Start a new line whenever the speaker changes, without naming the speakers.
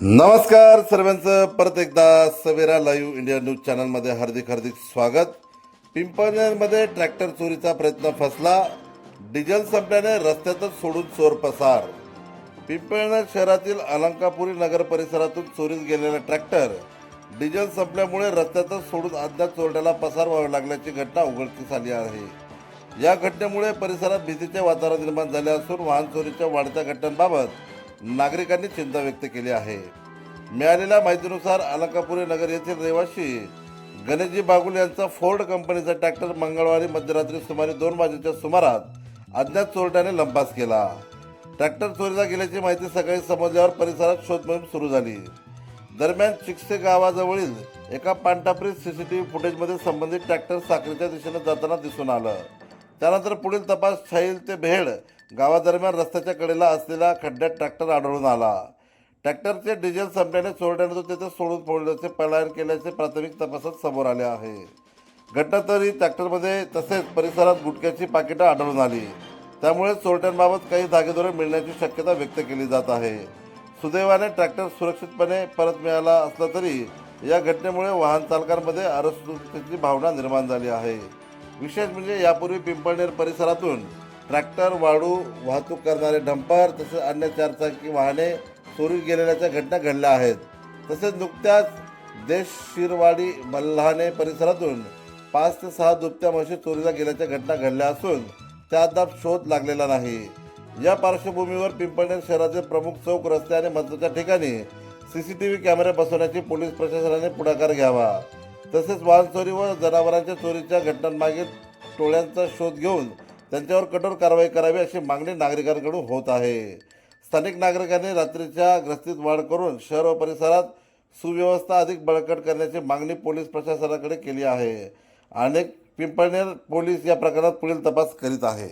नमस्कार सर्वांचं परत एकदा सवेरा लाईव्ह इंडिया न्यूज चॅनलमध्ये हार्दिक स्वागत। पिंपळनेरमध्ये ट्रॅक्टर चोरीचा प्रयत्न फसला, डिझेल संपल्याने रस्त्यातच सोडून चोर पसार। पिंपळनेर शहरातील अलंकापुरी नगर परिसरातून चोरीस गेलेला ट्रॅक्टर डिझेल संपल्यामुळे रस्त्यातच सोडून अज्ञात चोरट्याला पसार व्हावे लागल्याची घटना उघडकीस आली आहे। या घटनेमुळे परिसरात भीतीचे वातावरण निर्माण झाले असून वाहन चोरीच्या वाढत्या घटनांबाबत नागरिकांनी चिंता व्यक्त केली आहे। मिळालेल्या माहितीनुसार अलंकापुरी नगर येथील रहिवासी गणेशजी बागुल यांचा फोर्ड कंपनीचा ट्रॅक्टर मंगळवारी मध्यरात्री सुमारे 2 वाजेच्या सुमारास अज्ञात चोरट्याने लंपास केला। ट्रॅक्टर चोरीला गेल्याची माहिती सकाळी समजल्यावर परिसरात शोध मोहीम सुरू झाली। दरम्यान चिकसे गावाजवळील एका पानटापरीत सीसीटीव्ही फुटेजमध्ये संबंधित ट्रॅक्टर साक्रीच्या दिशेने जाताना दिसून आलं। त्यानंतर पुढील तपास छैल ते बेहेड गावादरम्यान रस्त्याच्या कडेला असलेल्या खड्ड्यात ट्रॅक्टर आढळून आला। ट्रॅक्टरचे डिझेल संपल्याने चोरट्याने तो तेथे सोडून पळल्याचे पलायन केल्याचे प्राथमिक तपासात समोर आले आहे। घटनास्थळी ट्रॅक्टरमध्ये तसेच परिसरात गुटख्याची पाकिटं आढळून आली, त्यामुळे चोरट्यांबाबत काही धागेदोरे मिळण्याची शक्यता व्यक्त केली जात आहे। सुदैवाने ट्रॅक्टर सुरक्षितपणे परत मिळाला असला तरी या घटनेमुळे वाहन चालकांमध्ये अस्वस्थतेची भावना निर्माण झाली आहे। विशेष म्हणजे यापूर्वी पिंपळनेर परिसरातून ट्रॅक्टर, वाळू वाहतूक करणारे डंपर तसेच अन्य चारचाकी वाहने चोरी गेलेल्याच्या घटना घडल्या आहेत। तसेच नुकत्याच देश शिरवाडी मल्हाने परिसरातून 5 ते 6 दुभत्या म्हशी चोरीला गेल्याच्या घटना घडल्या असून त्या अद्याप शोध लागलेला नाही। या पार्श्वभूमीवर पिंपळनेर शहरातील प्रमुख चौक, रस्ते आणि महत्त्वाच्या ठिकाणी सीसीटीव्ही कॅमेरे बसवण्याची पोलीस प्रशासनाने पुढाकार घ्यावा। तसेच वाहन चोरी व जनावरांच्या चोरीच्या घटनांमागे टोळ्यांचा शोध घेऊन त्यांच्यावर कठोर कारवाई करावी अशी मागणी नागरिकांकडून होत आहे। स्थानिक नागरिकांनी रात्रीच्या गस्तीत वाढ करून शहर व परिसरात सुव्यवस्था अधिक बळकट करण्याची मागणी पोलीस प्रशासनाकडे केली आहे। अनेक पिंपळनेर पोलीस या प्रकरणात पुढील तपास करीत आहे।